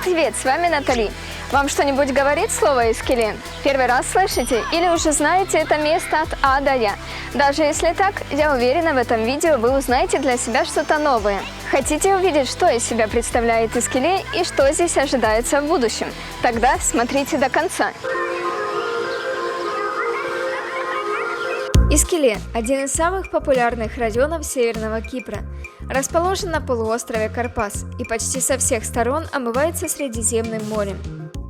Привет, с вами Натали. Вам что-нибудь говорит слово «Искеле»? Первый раз слышите или уже знаете это место от А до Я? Даже если так, я уверена, в этом видео вы узнаете для себя что-то новое. Хотите увидеть, что из себя представляет Искеле и что здесь ожидается в будущем? Тогда смотрите до конца. Искеле – один из самых популярных районов Северного Кипра. Расположен на полуострове Карпас и почти со всех сторон омывается Средиземным морем.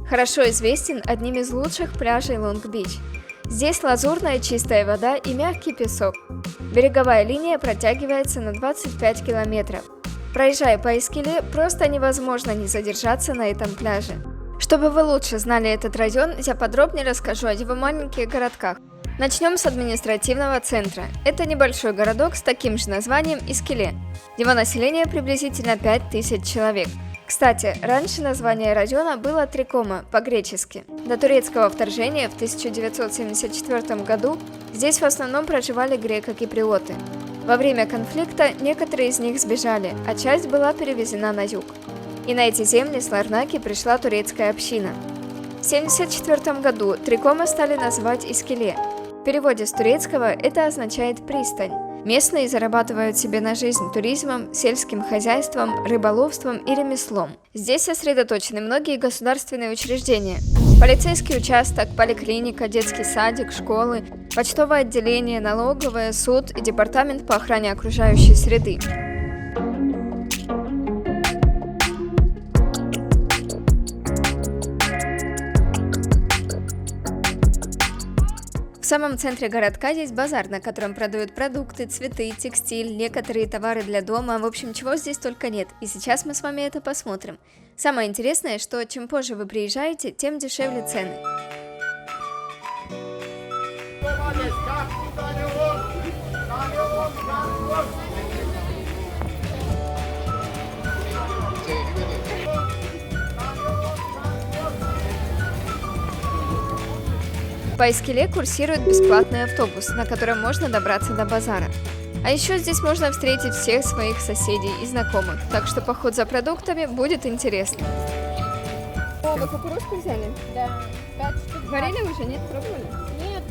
Хорошо известен одним из лучших пляжей Лонг-Бич. Здесь лазурная чистая вода и мягкий песок. Береговая линия протягивается на 25 километров. Проезжая по Искеле, просто невозможно не задержаться на этом пляже. Чтобы вы лучше знали этот район, я подробнее расскажу о его маленьких городках. Начнем с административного центра. Это небольшой городок с таким же названием Искеле. Его население приблизительно 5000 человек. Кстати, раньше название района было Трикома, по-гречески. До турецкого вторжения в 1974 году здесь в основном проживали греко-киприоты. Во время конфликта некоторые из них сбежали, а часть была перевезена на юг. И на эти земли с Ларнаки пришла турецкая община. В 1974 году Трикома стали называть Искеле. В переводе с турецкого это означает «пристань». Местные зарабатывают себе на жизнь туризмом, сельским хозяйством, рыболовством и ремеслом. Здесь сосредоточены многие государственные учреждения. Полицейский участок, поликлиника, детский садик, школы, почтовое отделение, налоговое, суд и департамент по охране окружающей среды. В самом центре городка есть базар, на котором продают продукты, цветы, текстиль, некоторые товары для дома, в общем, чего здесь только нет, и сейчас мы с вами это посмотрим. Самое интересное, что чем позже вы приезжаете, тем дешевле цены. По Искеле курсирует бесплатный автобус, на котором можно добраться до базара. А еще здесь можно встретить всех своих соседей и знакомых, так что поход за продуктами будет интересным. О, вы кукурузку взяли? Да, 5 штук. Варили уже, нет? Пробовали? Нет,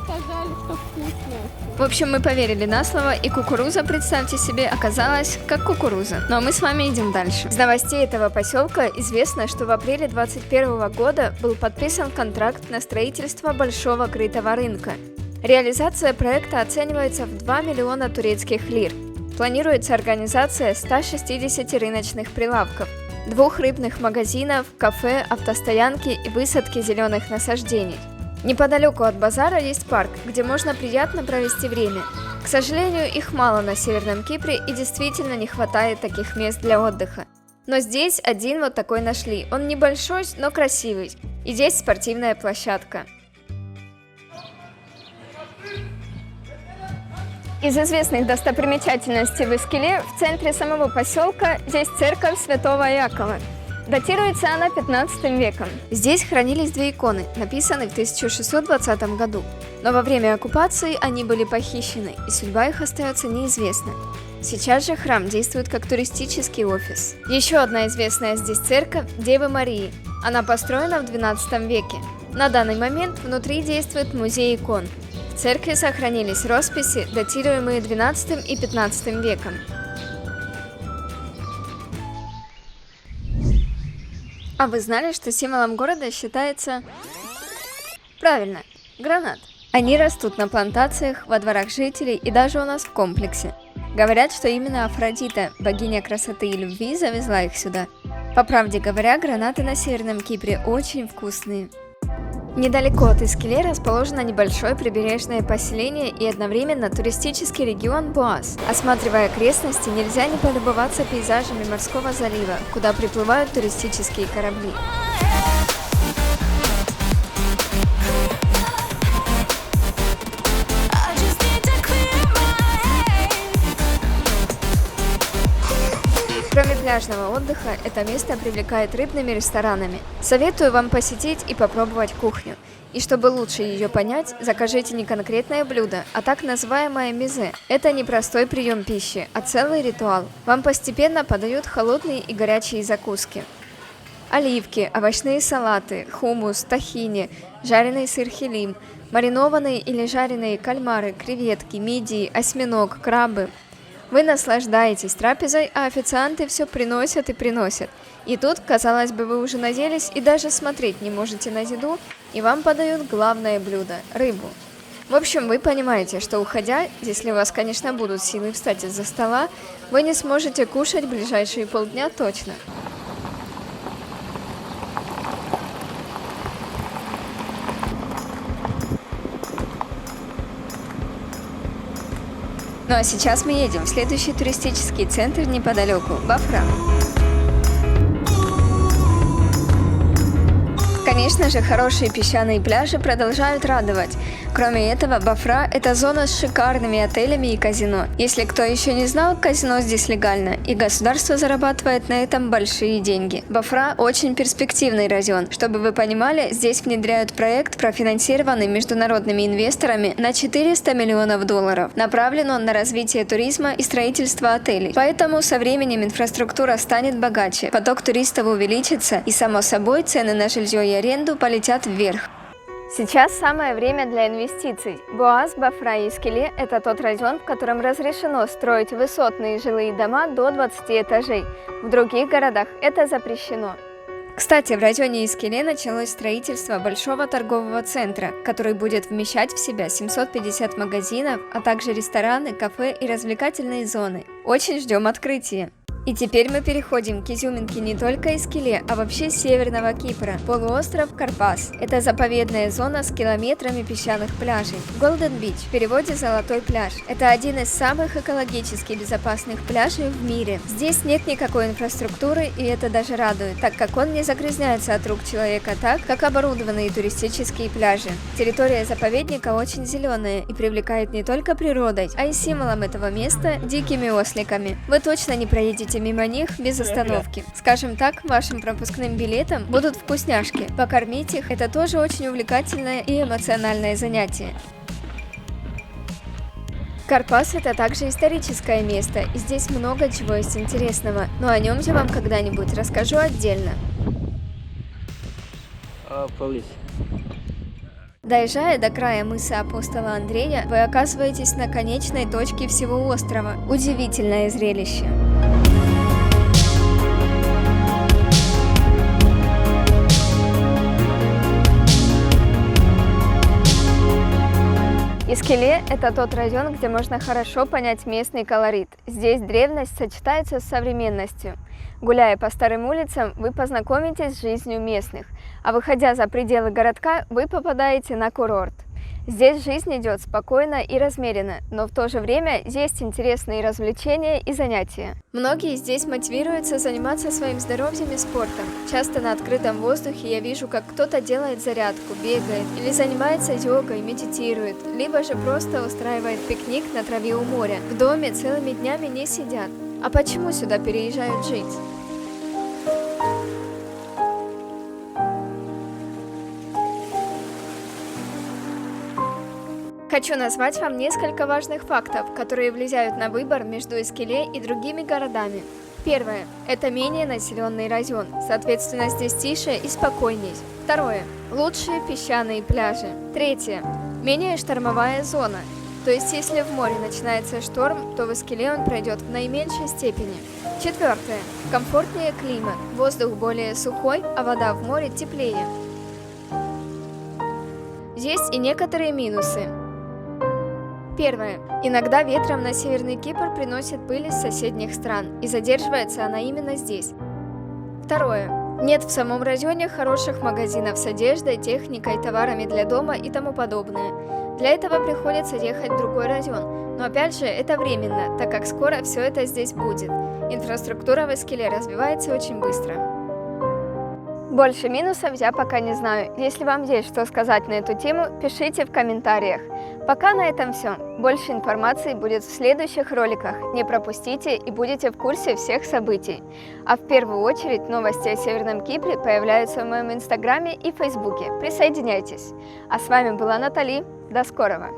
сказали, что вкусно. В общем, мы поверили на слово, и кукуруза, представьте себе, оказалась как кукуруза. Ну а мы с вами идем дальше. Из новостей этого поселка известно, что в апреле 2021 года был подписан контракт на строительство большого крытого рынка. Реализация проекта оценивается в 2 миллиона турецких лир. Планируется организация 160 рыночных прилавков, 2 рыбных магазинов, кафе, автостоянки и высадки зеленых насаждений. Неподалеку от базара есть парк, где можно приятно провести время. К сожалению, их мало на Северном Кипре и действительно не хватает таких мест для отдыха. Но здесь один вот такой нашли. Он небольшой, но красивый. И здесь спортивная площадка. Из известных достопримечательностей в Искеле в центре самого поселка здесь церковь Святого Якова. Датируется она 15 веком. Здесь хранились 2 иконы, написанные в 1620 году. Но во время оккупации они были похищены, и судьба их остается неизвестной. Сейчас же храм действует как туристический офис. Еще одна известная здесь церковь – Девы Марии. Она построена в 12 веке. На данный момент внутри действует музей икон. В церкви сохранились росписи, датируемые 12 и 15 веком. А вы знали, что символом города считается... Правильно, гранат. Они растут на плантациях, во дворах жителей и даже у нас в комплексе. Говорят, что именно Афродита, богиня красоты и любви, завезла их сюда. По правде говоря, гранаты на Северном Кипре очень вкусные. Недалеко от Искеле расположено небольшое прибережное поселение и одновременно туристический регион Боас. Осматривая окрестности, нельзя не полюбоваться пейзажами морского залива, куда приплывают туристические корабли. Кроме пляжного отдыха, это место привлекает рыбными ресторанами. Советую вам посетить и попробовать кухню. И чтобы лучше ее понять, закажите не конкретное блюдо, а так называемое мизе. Это не простой прием пищи, а целый ритуал. Вам постепенно подают холодные и горячие закуски. Оливки, овощные салаты, хумус, тахини, жареный сыр хилим, маринованные или жареные кальмары, креветки, мидии, осьминог, крабы. Вы наслаждаетесь трапезой, а официанты все приносят и приносят. И тут, казалось бы, вы уже наелись и даже смотреть не можете на еду, и вам подают главное блюдо – рыбу. В общем, вы понимаете, что уходя, если у вас, конечно, будут силы встать из-за стола, вы не сможете кушать ближайшие полдня точно. Ну а сейчас мы едем в следующий туристический центр неподалеку – Бафра. Конечно же, хорошие песчаные пляжи продолжают радовать. Кроме этого, Бафра – это зона с шикарными отелями и казино. Если кто еще не знал, казино здесь легально, и государство зарабатывает на этом большие деньги. Бафра – очень перспективный район. Чтобы вы понимали, здесь внедряют проект, профинансированный международными инвесторами на $400 миллионов. Направлен он на развитие туризма и строительство отелей. Поэтому со временем инфраструктура станет богаче, поток туристов увеличится, и, само собой, цены на жилье и аренду полетят вверх. Сейчас самое время для инвестиций. Боаз, Бафра и Искеле – это тот район, в котором разрешено строить высотные жилые дома до 20 этажей. В других городах это запрещено. Кстати, в районе Искеле началось строительство большого торгового центра, который будет вмещать в себя 750 магазинов, а также рестораны, кафе и развлекательные зоны. Очень ждем открытия. И теперь мы переходим к изюминке не только Искеле, а вообще северного Кипра. Полуостров Карпас. Это заповедная зона с километрами песчаных пляжей. Golden Beach, в переводе «Золотой пляж». Это один из самых экологически безопасных пляжей в мире. Здесь нет никакой инфраструктуры, и это даже радует, так как он не загрязняется от рук человека так, как оборудованные туристические пляжи. Территория заповедника очень зеленая и привлекает не только природой, а и символом этого места – дикими осликами. Вы точно не проедете мимо них без остановки. Скажем так, вашим пропускным билетом будут вкусняшки. Покормить их – это тоже очень увлекательное и эмоциональное занятие. Карпас – это также историческое место, и здесь много чего есть интересного, но о нем я вам когда-нибудь расскажу отдельно. Доезжая до края мыса Апостола Андрея, вы оказываетесь на конечной точке всего острова. Удивительное зрелище. Искеле – это тот район, где можно хорошо понять местный колорит. Здесь древность сочетается с современностью. Гуляя по старым улицам, вы познакомитесь с жизнью местных, а выходя за пределы городка, вы попадаете на курорт. Здесь жизнь идет спокойно и размеренно, но в то же время есть интересные развлечения и занятия. Многие здесь мотивируются заниматься своим здоровьем и спортом. Часто на открытом воздухе я вижу, как кто-то делает зарядку, бегает или занимается йогой, медитирует, либо же просто устраивает пикник на траве у моря. В доме целыми днями не сидят. А почему сюда переезжают жить? Хочу назвать вам несколько важных фактов, которые влияют на выбор между Искеле и другими городами. Первое. Это менее населенный район, соответственно, здесь тише и спокойней. Второе. Лучшие песчаные пляжи. Третье. Менее штормовая зона. То есть, если в море начинается шторм, то в Искеле он пройдет в наименьшей степени. Четвертое. Комфортнее климат. Воздух более сухой, а вода в море теплее. Есть и некоторые минусы. Первое. Иногда ветром на Северный Кипр приносит пыль из соседних стран, и задерживается она именно здесь. Второе. Нет в самом районе хороших магазинов с одеждой, техникой, товарами для дома и тому подобное. Для этого приходится ехать в другой район, но опять же это временно, так как скоро все это здесь будет. Инфраструктура в Искеле развивается очень быстро. Больше минусов я пока не знаю. Если вам есть что сказать на эту тему, пишите в комментариях. Пока на этом все. Больше информации будет в следующих роликах. Не пропустите и будете в курсе всех событий. А в первую очередь новости о Северном Кипре появляются в моем инстаграме и фейсбуке. Присоединяйтесь. А с вами была Натали. До скорого!